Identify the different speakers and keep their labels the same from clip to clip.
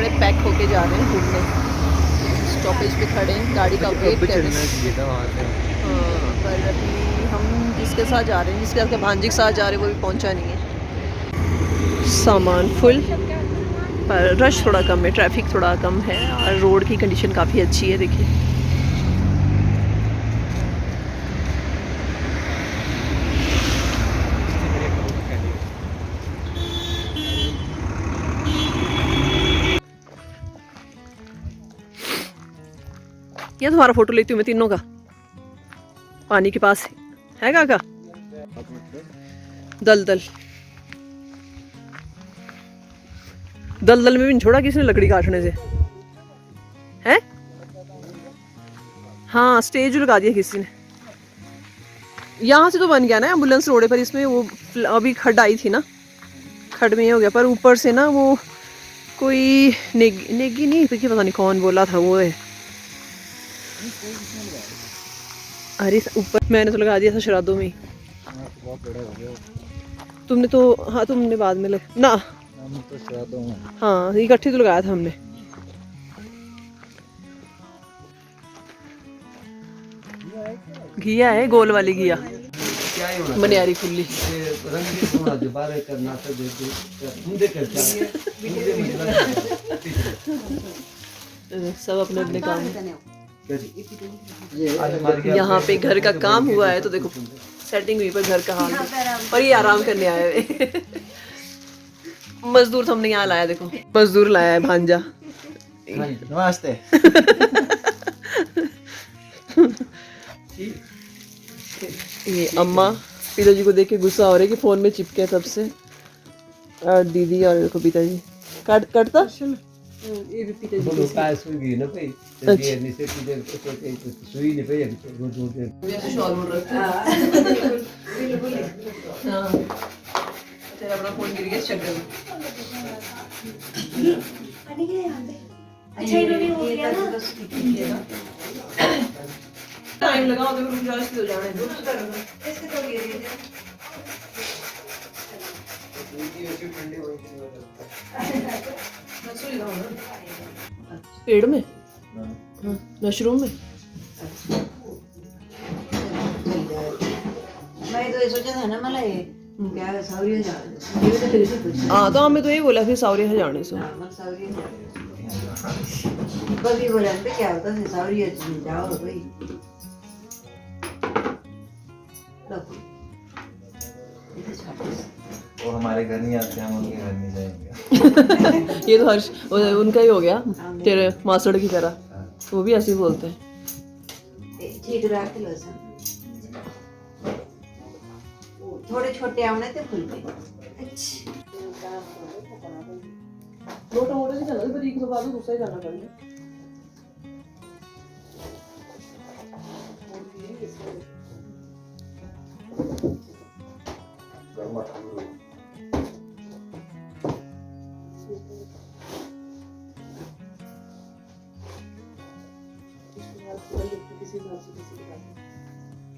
Speaker 1: सारे पैक होके जा रहे हैं घूमने, स्टॉपेज पे खड़े हैं, गाड़ी का वेट कर रहे हैं। हाँ, पर अभी हम जिसके साथ जा रहे हैं, जिसके साथ भांजी के साथ जा रहे हैं, वो भी पहुंचा नहीं है। सामान फुल, पर रश थोड़ा कम है, ट्रैफिक थोड़ा कम है और रोड की कंडीशन काफ़ी अच्छी है। देखिए ये तुम्हारा फोटो लेती हूँ मैं तीनों का, पानी के पास है काका। दलदल दलदल में भी नहीं छोड़ा किसने लकड़ी काटने से, है? हाँ, स्टेज लगा दिया किसी ने। यहाँ से तो बन गया ना एम्बुलेंस रोड पर, इसमें वो अभी खड्ड आई थी ना, खड्ड में हो गया, पर ऊपर से ना वो कोई नेगी नहीं, पता नहीं कौन बोला था वो है। अरे ऊपर मैंने तो लगा दिया था श्राद्धों में। तुमने तो, हाँ तुमने बाद में ना, हाँ इकट्ठे तो लगाया था हमने। घिया है, गोल वाली घिया, मनियारी फुल्ली। सब अपने अपने काम में। यहाँ पे घर का काम हुआ है तो देखो सेटिंग हुई पर घर का हाल, और ये आराम करने आए हुए। मजदूर तो हमने यहाँ लाया, देखो मजदूर लाया है भांजा।
Speaker 2: नमस्ते।
Speaker 1: ये अम्मा पिताजी को देख के गुस्सा हो रहा है कि फोन में चिपके तब से, और दीदी और देखो पिताजी कटता ये भी पिताजी
Speaker 2: बोलो पास हो गई ना भाई, तो ये नहीं से किधर तो सुई नहीं भाई अभी
Speaker 1: ऐसे शॉल मोड़ रखते हैं। बिल्कुल हाँ, तेरा अपना फोन गिर गया शक्ल में। अच्छा इन्होंने हो गया ना, टाइम लगा तो रुक जाओ, इसके हो जाने दो, इसके तो गिर गए पेड़ में, मशरूम में।
Speaker 3: मैं तो ये सोचा था ना, मला ये क्या सावरी जा ये तो तेरे से पूछ।
Speaker 1: हाँ तो हमें तो ये बोला फिर सावरी है जाने से।
Speaker 3: मत सावरी कभी बोला पे क्या होता है, सावरी जाओ भाई।
Speaker 2: वो हमारे घर नहीं आते, हम उनके घर नहीं जाएंगे।
Speaker 1: ये तो हर्ष उनका ही हो गया, तेरे मास्टर की तरह, वो भी ऐसे ही बोलते हैं।
Speaker 3: ठीक रख लो सब, थोड़े छोटे आवने थे फूल पे। अच्छा
Speaker 1: मोटा मोटा से चला, पर एक बाद दूसरा ही जाना पड़ेगा।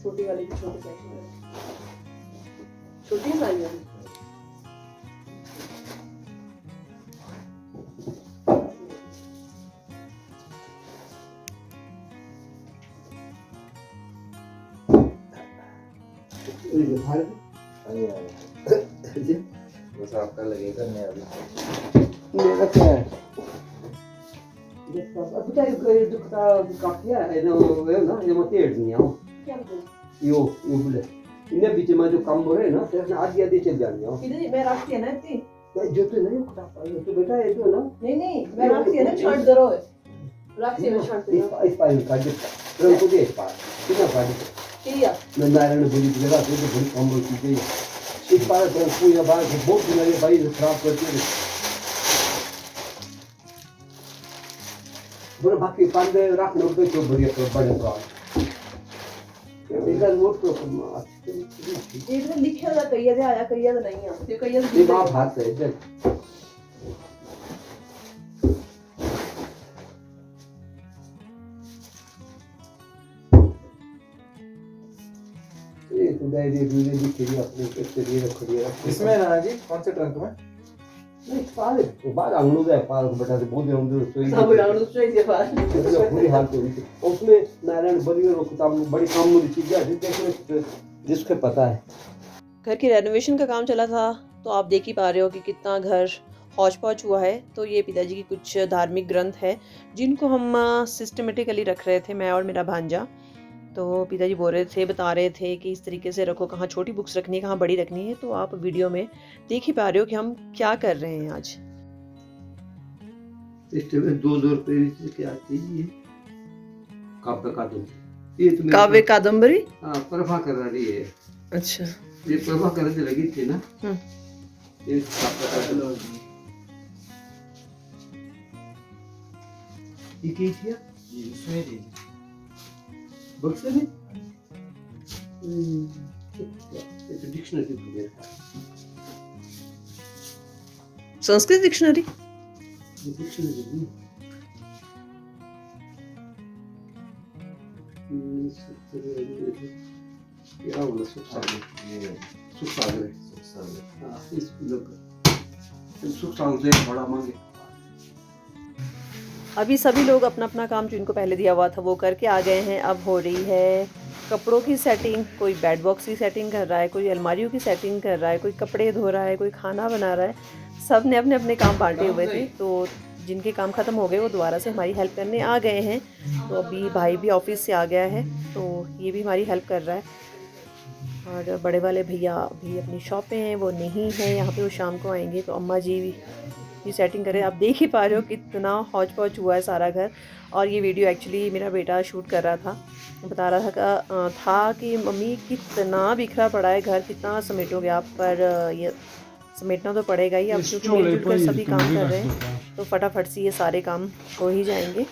Speaker 1: छोटी वाली की छोटे साइज में, छोटी है सारी वाली।
Speaker 2: बस आपका लगेगा मैं अभी
Speaker 4: मेरा क्या है अब तो ये दुखता काफी है ना ये मत हेड नहीं आओ यो बोले इन्हें बीच में जो काम हो रहे हैं ना तो आधी आधी चल जानी हो
Speaker 1: इधर मैं रखती है ना इतनी,
Speaker 4: जो तो नहीं खराब तो बेटा ये तो ना
Speaker 1: नहीं मैं रखती है ना, छड़ दरो है रखती है, छड़
Speaker 4: इस पानी का जो रंग को दे पार कितना पानी
Speaker 1: किया
Speaker 4: मैं नारायण बोली की जगह तो बड़ी कम हो चुकी है इस पार तो पूरा बार बहुत दिन ये भाई खराब करती है बड़ा बाकी पांडे रखने पे तो बढ़िया तो बड़े बात इधर वो तो
Speaker 1: एक दिन लिखा था कईया से आया, कईया तो नहीं आया, कईया
Speaker 4: ये बात हाथ है इधर ये तो डायरी वीडियो दिख रही है अपने के लिए रख दिया
Speaker 2: इसमें ना जी कौन से ट्रंक में
Speaker 4: नहीं बाहर आंगनों का पार्क बटा से बहुत दिनों से सोई
Speaker 1: सब राउंड से के पास
Speaker 4: बुरी हालत हुई थी उसमें नारायण बड़ी और किताब बड़ी काम वाली चीज़ है देखो जिसको पता है।
Speaker 1: घर की रेनोवेशन का काम चला था, तो आप देख ही पा रहे हो कि कितना घर हौच पौच हुआ है। तो ये पिताजी की कुछ धार्मिक ग्रंथ है जिनको हम सिस्टमेटिकली रख रहे थे, मैं और मेरा भांजा। तो पिताजी बोल रहे थे, बता रहे थे कि इस तरीके से रखो, कहाँ छोटी बुक्स रखनी है, कहाँ बड़ी रखनी है। तो आप वीडियो में देख ही पा रहे हो कि हम क्या कर रहे हैं आज।
Speaker 4: इस टाइम 2 रुपये की आती है काव्य कादम्बरी। ये तो
Speaker 1: काव्य कादम्बरी,
Speaker 4: हाँ प्रभाकर रही है।
Speaker 1: अच्छा
Speaker 4: ये प्रभाकर से लगी थी ना। ये काव्य कादम्बरी ये क्या किया ये उसमें थी बक्स में ये तो डिक्शनरी वगैरह
Speaker 1: संस्कृत डिक्शनरी।
Speaker 4: डिक्शनरी क्या बोला सुख सागर हाँ इस लोग सुख सागर से बड़ा मांगे।
Speaker 1: अभी सभी लोग अपना अपना काम जो इनको पहले दिया हुआ था वो करके आ गए हैं। अब हो रही है कपड़ों की सेटिंग, कोई बेड बॉक्स की सेटिंग कर रहा है, कोई अलमारियों की सेटिंग कर रहा है, कोई कपड़े धो रहा है, कोई खाना बना रहा है। सब ने अपने अपने काम बांटे हुए थे, तो जिनके काम ख़त्म हो गए वो दोबारा से हमारी हेल्प करने आ गए हैं। तो अभी भाई भी ऑफिस से आ गया है, तो ये भी हमारी हेल्प कर रहा है। और बड़े वाले भैया भी अपनी शॉप पे हैं, वो नहीं है यहाँ पे, वो शाम को आएंगे। तो अम्मा जी भी सेटिंग करें। आप देख ही पा रहे हो कितना हौच पौच हुआ है सारा घर। और ये वीडियो एक्चुअली मेरा बेटा शूट कर रहा था, बता रहा था कि मम्मी कितना बिखरा पड़ा है घर, कितना समेटोगे आप। पर ये समेटना तो पड़ेगा ही अब, क्योंकि मिलजुल कर सभी काम कर रहे हैं तो फटाफट से ये सारे काम हो ही जाएंगे।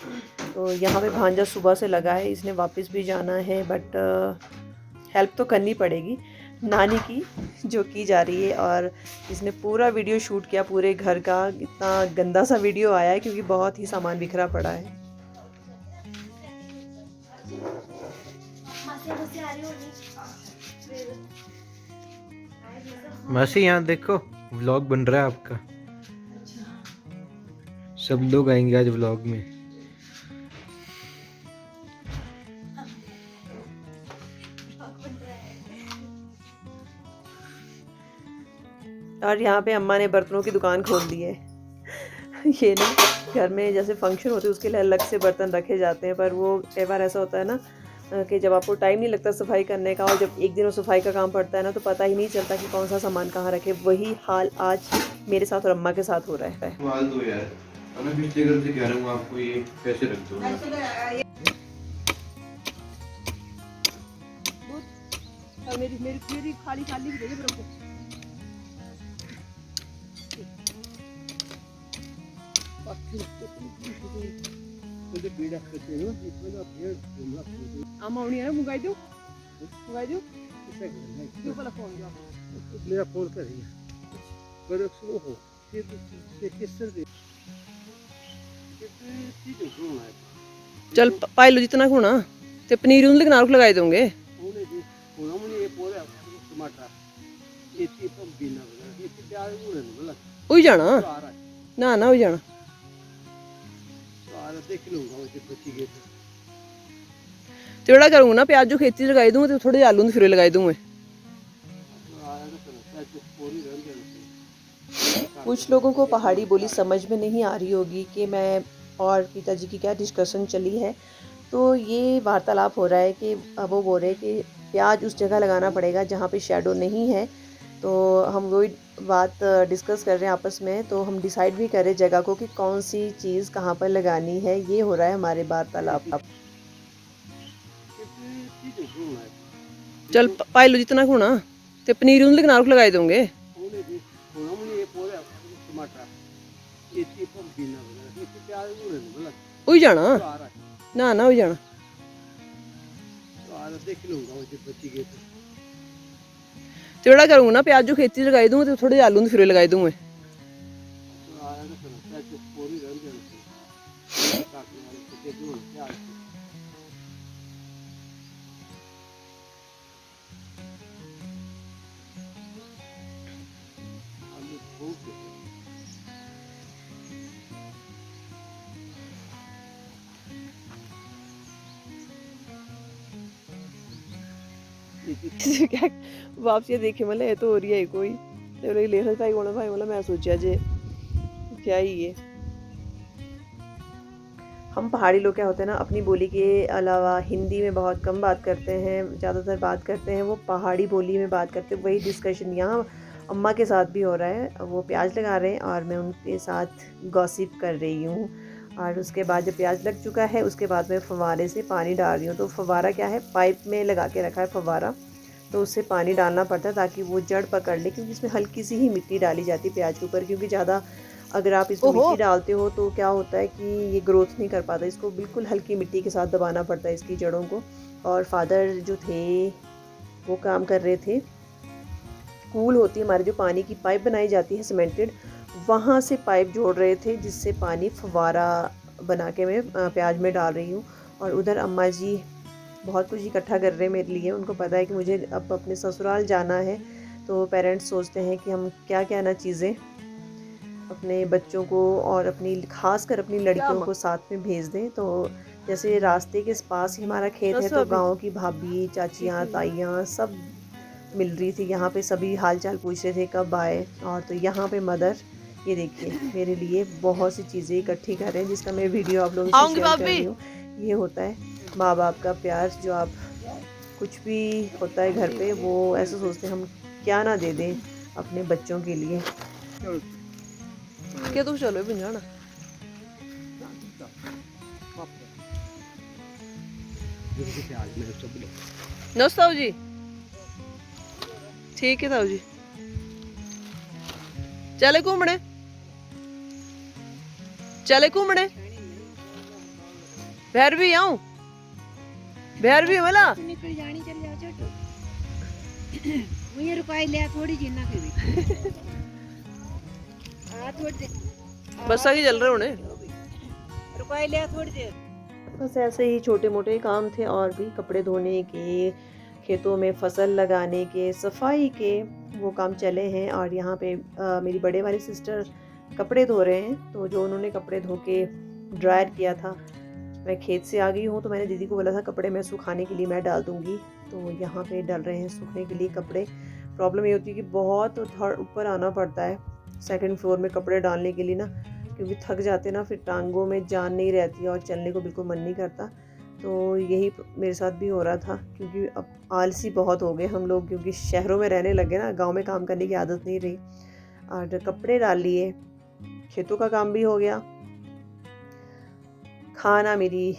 Speaker 1: तो यहाँ पे भांजा सुबह से लगा है, इसने वापस भी जाना है, बट हेल्प तो करनी पड़ेगी नानी की जो की जा रही है। और इसने पूरा वीडियो शूट किया पूरे घर का। इतना गंदा सा वीडियो आया है क्योंकि बहुत ही सामान बिखरा पड़ा है।
Speaker 5: मासी यहाँ देखो व्लॉग बन रहा है आपका। सब लोग आएंगे आज व्लॉग में।
Speaker 1: और यहाँ पे अम्मा ने बर्तनों की दुकान खोल दी है। ये ना घर में जैसे फंक्शन होते हैं उसके लिए अलग से बर्तन रखे जाते हैं, पर वो कई बार ऐसा होता है ना कि जब आपको टाइम नहीं लगता सफाई करने का, और जब एक दिन सफाई का काम पड़ता है ना, तो पता ही नहीं चलता कि कौन सा सामान कहाँ रखे। वही हाल आज मेरे साथ और अम्मा के साथ हो रहा है।
Speaker 5: दो यार, मैं पिछले घर से कह रहा हूँ आपको ये कैसे रख दो।
Speaker 1: मेरी खाली आमा आनी है, मुगाई दो
Speaker 4: मेरा फोन कर रही है पर सुनो हो किस तरह
Speaker 1: चल पाई लो जितना होना। ते पनीर उन नाक लगाई दोगे। हो जाना ना ना हो जाना। तेड़ा करूँगा ना, प्याज जो खेती लगाई दूँगा तो थोड़े आलू फिर लगाई दूँगा। कुछ लोगों को पहाड़ी बोली समझ में नहीं आ रही होगी कि मैं और पिताजी की क्या डिस्कशन चली है। तो ये वार्तालाप हो रहा है कि वो बोल रहे हैं कि प्याज उस जगह लगाना पड़ेगा जहाँ पे शैडो नहीं है। तो हम वही बात डिस्कस कर रहे हैं आपस में। तो हम डिसाइड भी कर रहे हैं जगह को कि कौन सी चीज़ कहाँ पर लगानी है। ये हो रहा है हमारे वार्तालाप। चल पाई लो जितना होना। ते पनीर उन नाक लगाई दोगे। हो जाना ना ना हो जाना। तेड़ा करूँगा ना, प्याज जो खेती लगाई दूँगा तो थोड़े आलू फिर लगाई दूँगा। क्या वापसी देखे मतलब ये तो हो रही है कोई तो ले भाई बोला भाई मतलब मैं सोचा जे क्या ही ये हम पहाड़ी लोग क्या होते हैं ना अपनी बोली के अलावा हिंदी में बहुत कम बात करते हैं, ज़्यादातर बात करते हैं वो पहाड़ी बोली में बात करते हैं। वही डिस्कशन यहाँ अम्मा के साथ भी हो रहा है, वो प्याज लगा रहे हैं और मैं उनके साथ गॉसिप कर रही हूँ। और उसके बाद जब प्याज लग चुका है उसके बाद मैं फव्वारे से पानी डाल रही हूँ। तो फव्वारा क्या है, पाइप में लगा के रखा है फव्वारा, तो उससे पानी डालना पड़ता है ताकि वो जड़ पकड़ ले, क्योंकि इसमें हल्की सी ही मिट्टी डाली जाती है प्याज के ऊपर, क्योंकि ज़्यादा अगर आप इसमें मिट्टी डालते हो तो क्या होता है कि ये ग्रोथ नहीं कर पाता। इसको बिल्कुल हल्की मिट्टी के साथ दबाना पड़ता है इसकी जड़ों को। और फादर जो थे वो काम कर रहे थे, कूल होती है हमारे जो पानी की पाइप बनाई जाती है सीमेंटेड, वहाँ से पाइप जोड़ रहे थे जिससे पानी फव्वारा बना के मैं प्याज में डाल रही हूँ। और उधर अम्मा जी बहुत कुछ इकट्ठा कर रहे हैं मेरे लिए। उनको पता है कि मुझे अब अपने ससुराल जाना है, तो पेरेंट्स सोचते हैं कि हम क्या क्या ना चीज़ें अपने बच्चों को और अपनी खासकर अपनी लड़कियों को साथ में भेज दें। तो जैसे रास्ते के पास ही हमारा खेत है, तो गांव की भाभी, चाचियाँ, ताइयाँ सब मिल रही थी यहाँ पे, सभी हाल चाल पूछ रहे थे कब आए। और तो यहाँ पे मदर ये देखिए मेरे लिए बहुत सी चीज़ें इकट्ठी कर रहे हैं जिसका मैं वीडियो आप लोगों से शेयर कर रही हूँ। ये होता है माँ बाप का प्यार, जो आप कुछ भी होता है घर पे वो ऐसे सोचते हैं हम क्या ना दे दें अपने बच्चों के लिए। क्या तू चलो भी जाना नमस्ते जी, ठीक है ताऊ जी, चले घूमने, चले घूमने, भैरवी आऊं, भैरवी वाला
Speaker 3: निकल जानी, चल जाओ छोटू मुझे रुपए ले थोड़ी जी ना कभी आ थोड़ी देर
Speaker 1: बस आगे चल रहे होने,
Speaker 3: रुपए ले थोड़ी देर।
Speaker 1: बस ऐसे ही छोटे मोटे काम थे और भी कपड़े धोने के, खेतों में फसल लगाने के, सफाई के, वो काम चले हैं। और यहाँ पे मेरी बड़े वाली सिस्टर कपड़े धो रहे हैं, तो जो उन्होंने कपड़े धो के ड्रायर किया था, मैं खेत से आ गई हूँ तो मैंने दीदी को बोला था कपड़े मैं सुखाने के लिए मैं डाल दूँगी, तो यहाँ पे डल रहे हैं सूखने के लिए कपड़े। प्रॉब्लम ये होती है कि बहुत ऊपर आना पड़ता है सेकंड फ्लोर में कपड़े डालने के लिए ना, क्योंकि थक जाते ना, फिर टांगों में जान नहीं रहती और चलने को बिल्कुल मन नहीं करता। तो यही मेरे साथ भी हो रहा था, क्योंकि अब आलसी बहुत हो गए हम लोग, क्योंकि शहरों में रहने लगे ना, गांव में काम करने की आदत नहीं रही। और कपड़े डाल लिए, खेतों का काम भी हो गया, खाना मेरी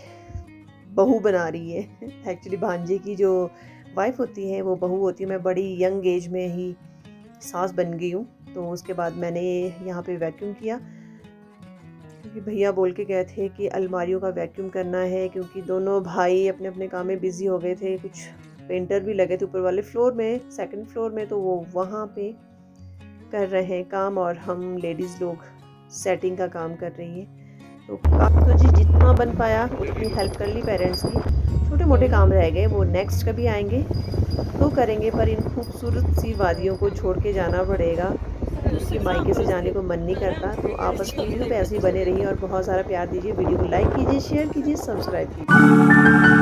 Speaker 1: बहू बना रही है। एक्चुअली भांजे की जो वाइफ होती है वो बहू होती है। मैं बड़ी यंग एज में ही सास बन गई हूँ, तो उसके बाद मैंने यहाँ पे वैक्यूम किया, क्योंकि भैया बोल के गए थे कि अलमारियों का वैक्यूम करना है, क्योंकि दोनों भाई अपने अपने काम में बिज़ी हो गए थे। कुछ पेंटर भी लगे थे ऊपर वाले फ्लोर में, सेकंड फ्लोर में, तो वो वहाँ पे कर रहे हैं काम और हम लेडीज़ लोग सेटिंग का काम कर रही हैं। तो काम तो जी जितना बन पाया उतनी हेल्प कर ली पेरेंट्स की। छोटे मोटे काम रह गए वो नेक्स्ट कभी आएंगे तो करेंगे, पर इन खूबसूरत सी वादियों को छोड़ के जाना पड़ेगा, उसके मायके से जाने को मन नहीं करता। तो आप बस वीडियो पे ऐसे ही बने रहिए और बहुत सारा प्यार दीजिए। वीडियो को लाइक कीजिए, शेयर कीजिए, सब्सक्राइब कीजिए।